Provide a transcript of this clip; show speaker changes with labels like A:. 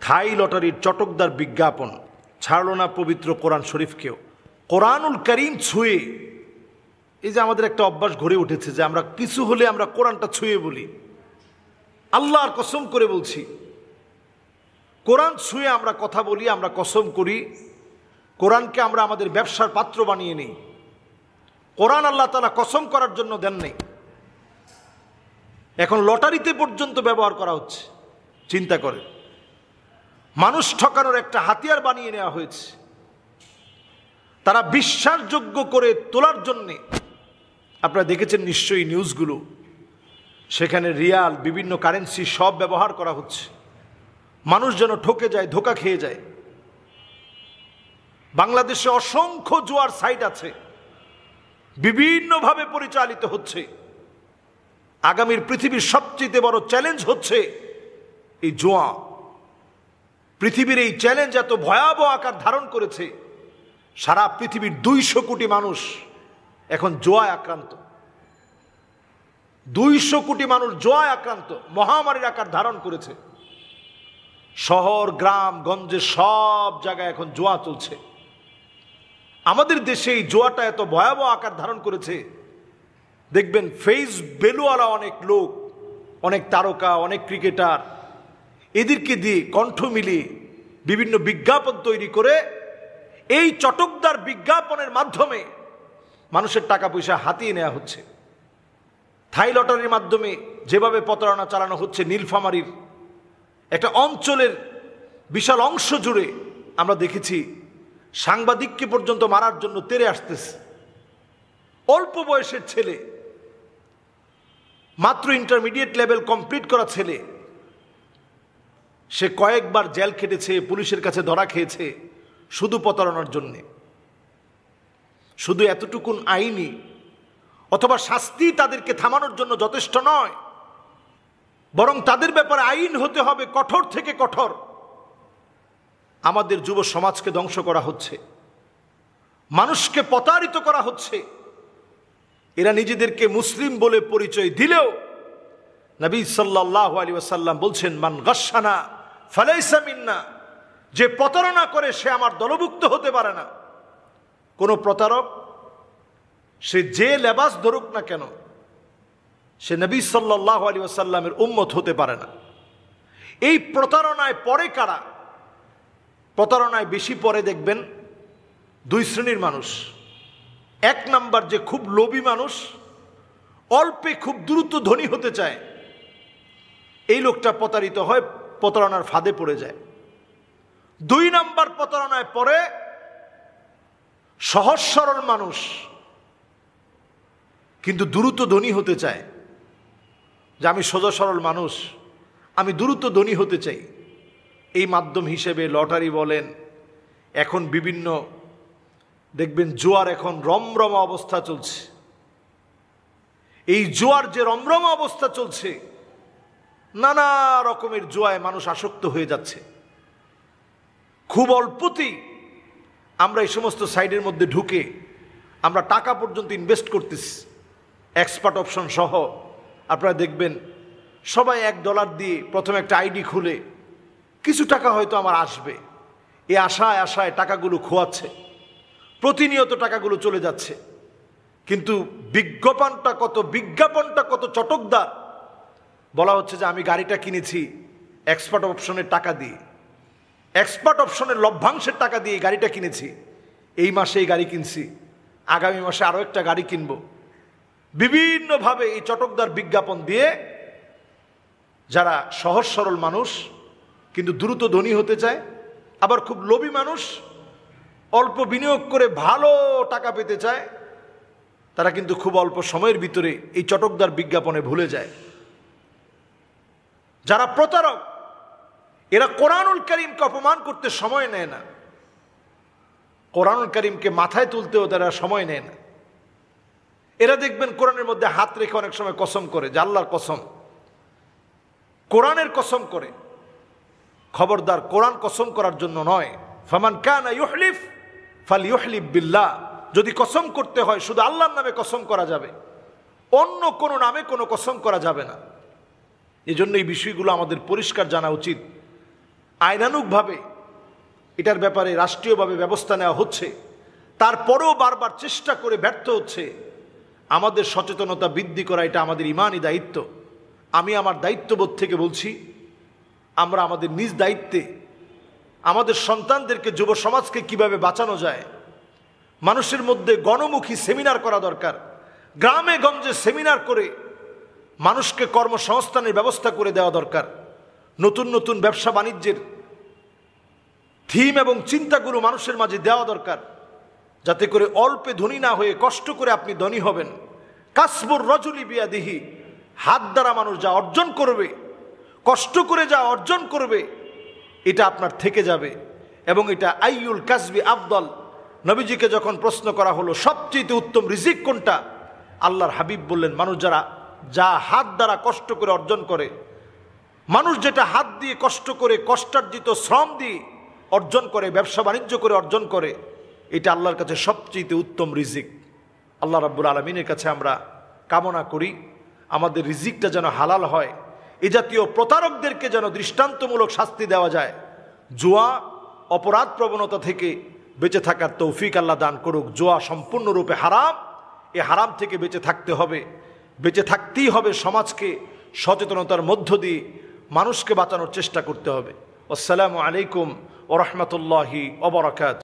A: থাই লটারির চটকদার বিজ্ঞাপন ছাড়ল না পবিত্র কোরআন শরীফকেও। কোরআনুল কারীম ছুঁয়ে, এই যে আমাদের একটা অভ্যাস গড়ে উঠেছে যে আমরা কিছু হলে আমরা কোরআনটা ছুঁয়ে বলি। আল্লাহর কসম করে বলছি, কোরআন ছুঁয়ে আমরা কথা বলি, আমরা কসম করি। কোরআনকে আমরা আমাদের ব্যবসার পাত্র বানিয়ে নিই। কোরআন আল্লাহ তাআলা কসম করার জন্য দেন নাই, এখন লটারিতে পর্যন্ত ব্যবহার করা হচ্ছে। চিন্তা করে, মানুষ ঠকানোর একটা হাতিয়ার বানিয়ে নেওয়া হয়েছে। তারা বিশ্বাসযোগ্য করে তোলার জন্যে, আপনারা দেখেছেন নিশ্চয়ই নিউজগুলো, সেখানে রিয়াল, বিভিন্ন কারেন্সি সব ব্যবহার করা হচ্ছে। মানুষ যেন ঠকে যায়, ধোঁকা খেয়ে যায়। বাংলাদেশে অসংখ্য জুয়ার সাইট আছে, বিভিন্নভাবে পরিচালিত হচ্ছে। আগামীর পৃথিবীর সবচেয়ে বড় চ্যালেঞ্জ হচ্ছে এই জুয়া। পৃথিবীর এই চ্যালেঞ্জ এত ভয়াবহ আকার ধারণ করেছে, সারা পৃথিবীর 200 কোটি মানুষ এখন জুয়ায় আক্রান্ত। 200 কোটি মানুষ জুয়ায় আক্রান্ত, মহামারীর আকার ধারণ করেছে। শহর, গ্রাম, গঞ্জে সব জায়গায় এখন জুয়া চলছে। আমাদের দেশে এই জুয়াটা এত ভয়াবহ আকার ধারণ করেছে, দেখবেন ফেস ভ্যালুওয়ালা অনেক লোক, অনেক তারকা, অনেক ক্রিকেটার, এদেরকে দিয়ে কণ্ঠ মিলিয়ে বিভিন্ন বিজ্ঞাপন তৈরি করে এই চটকদার বিজ্ঞাপনের মাধ্যমে মানুষের টাকা পয়সা হাতিয়ে নেওয়া হচ্ছে। থাই লটারির মাধ্যমে যেভাবে প্রতারণা চালানো হচ্ছে, নীলফামারীর একটা অঞ্চলের বিশাল অংশ জুড়ে আমরা দেখেছি সাংবাদিককে পর্যন্ত মারার জন্য তেড়ে আসতেছে। অল্প বয়সের ছেলে, মাত্র ইন্টারমিডিয়েট লেভেল কমপ্লিট করা ছেলে, সে কয়েকবার জেল খেটেছে, পুলিশের কাছে ধরা খেয়েছে শুধু প্রতারণার জন্যে। শুধু এতটুকুন আইনি অথবা শাস্তি তাদেরকে থামানোর জন্য যথেষ্ট নয়, বরং তাদের ব্যাপারে আইন হতে হবে কঠোর থেকে কঠোর। আমাদের যুব সমাজকে ধ্বংস করা হচ্ছে, মানুষকে প্রতারিত করা হচ্ছে। এরা নিজেদেরকে মুসলিম বলে পরিচয় দিলেও নবী সাল্লাল্লাহু আলাইহি ওয়াসাল্লাম বলছেন, মান গাশশানা ফালাইসা মিন্না, যে প্রতারণা করে সে আমার দলভুক্ত হতে পারে না। কোনো প্রতারক সে যে লেবাস ধরুক না কেন, সে নবী সাল্লাল্লাহু আলাইহি ওয়াসাল্লামের উম্মত হতে পারে না। এই প্রতারণায় পড়ে কারা? প্রতারণায় বেশি পড়ে দেখবেন 2 শ্রেণীর মানুষ। 1 নাম্বার, যে খুব লোভী মানুষ, অল্পে খুব দ্রুত ধনী হতে চায়, এই লোকটা প্রতারিত হয়, প্রতারণার ফাঁদে পড়ে যায়। 2 নাম্বার প্রতারণায় পড়ে সহজ সরল মানুষ, কিন্তু দ্রুত ধনী হতে চায়, যে আমি সোজা সরল মানুষ, আমি দ্রুত ধনী হতে চাই। এই মাধ্যম হিসেবে লটারি বলেন, এখন বিভিন্ন দেখবেন জুয়ার এখন রমরমা অবস্থা চলছে। এই জুয়ার যে রমরমা অবস্থা চলছে, নানা রকমের জুয়ায় মানুষ আসক্ত হয়ে যাচ্ছে। খুব অল্পতেই আমরা এই সমস্ত সাইডের মধ্যে ঢুকে আমরা টাকা পর্যন্ত ইনভেস্ট করতেছি, এক্সপার্ট অপশন সহ। আপনারা দেখবেন সবাই $1 দিয়ে প্রথমে একটা আইডি খুলে কিছু টাকা হয়তো আমার আসবে, এই আশায় আশায় টাকাগুলো খোয়াচ্ছে, প্রতিনিয়ত টাকাগুলো চলে যাচ্ছে। কিন্তু বিজ্ঞাপনটা কত চটকদার। বলা হচ্ছে যে আমি গাড়িটা কিনেছি এক্সপার্ট অপশনের টাকা দিয়ে, এক্সপার্ট অপশনের লভ্যাংশের টাকা দিয়ে গাড়িটা কিনেছি, এই মাসে এই গাড়ি কিনছি, আগামী মাসে আরও একটা গাড়ি কিনবো। বিভিন্নভাবে এই চটকদার বিজ্ঞাপন দিয়ে যারা সহজ সরল মানুষ কিন্তু দ্রুত ধনী হতে চায়, আবার খুব লোভী মানুষ অল্প বিনিয়োগ করে ভালো টাকা পেতে চায়, তারা কিন্তু খুব অল্প সময়ের ভিতরে এই চটকদার বিজ্ঞাপনে ভুলে যায়। যারা প্রতারক, এরা কোরআনুল কারীমকে অপমান করতে সময় নেয় না, কোরআনুল কারীমকে মাথায় তুলতেও তারা সময় নেয় না। এরা দেখবেন কোরআনের মধ্যে হাত রেখে অনেক সময় কসম করে, যে আল্লাহর কসম, কোরআনের কসম করে। খবরদার, কোরআন কসম করার জন্য নয়। ফামান কানা ইউহলিফ ফালইউহলিফ বিল্লাহ, যদি কসম করতে হয় শুধু আল্লাহর নামে কসম করা যাবে, অন্য কোনো নামে কোনো কসম করা যাবে না। এই জন্য এই বিষয়গুলো আমাদের পরিষ্কার জানা উচিত। আইনানুগভাবে এটার ব্যাপারে রাষ্ট্রীয়ভাবে ব্যবস্থা নেওয়া হচ্ছে, তারপরেও বারবার চেষ্টা করে ব্যর্থ হচ্ছে। আমাদের সচেতনতা বৃদ্ধি করা এটা আমাদের ইমানই দায়িত্ব। আমি আমার দায়িত্ববোধ থেকে বলছি, আমরা আমাদের নিজ দায়িত্বে আমাদের সন্তানদেরকে, যুব সমাজকে কিভাবে বাঁচানো যায়, মানুষের মধ্যে গণমুখী সেমিনার করা দরকার। গ্রামে গঞ্জে সেমিনার করে মানুষকে কর্মসংস্থানের ব্যবস্থা করে দেওয়া দরকার। নতুন নতুন ব্যবসা বাণিজ্যের থিম এবং চিন্তাগুলো মানুষের মাঝে দেওয়া দরকার, যাতে করে অল্পে ধনী না হয়ে কষ্ট করে আপনি ধনী হবেন। কাসবুর রজুলি বিয়াদিহি, হাত দ্বারা মানুষ যা অর্জন করবে, কষ্ট করে যা অর্জন করবে, এটা আপনার থেকে যাবে। এবং এটা আইয়ুল কাসবি আফদল, নবীজিকে যখন প্রশ্ন করা হলো সবচেয়ে উত্তম রিজিক কোনটা, আল্লাহর হাবিব বললেন মানুষ যা হাত দ্বারা কষ্ট করে অর্জন করে, মানুষ যেটা হাত দিয়ে কষ্ট করে, কষ্টার্জিত শ্রম দিয়ে অর্জন করে, ব্যবসা বাণিজ্য করে অর্জন করে, এটা আল্লাহর কাছে সবচেয়ে উত্তম রিজিক। আল্লাহ রাব্বুল আলামিনের কাছে আমরা কামনা করি আমাদের রিজিকটা যেন হালাল হয়, এ জাতীয় প্রতারকদেরকে যেন দৃষ্টান্তমূলক শাস্তি দেওয়া যায়। জুয়া অপরাধ প্রবণতা থেকে বেঁচে থাকার তৌফিক আল্লাহ দান করুক। জুয়া সম্পূর্ণরূপে হারাম, এ হারাম থেকে বেঁচে থাকতে হবে, বেঁচে থাকতেই হবে। সমাজকে সচেতনতার মধ্য দিয়ে মানুষকে বাঁচানোর চেষ্টা করতে হবে। আসসালামু আলাইকুম ওয়া রাহমাতুল্লাহি ওয়া বারাকাতুহু।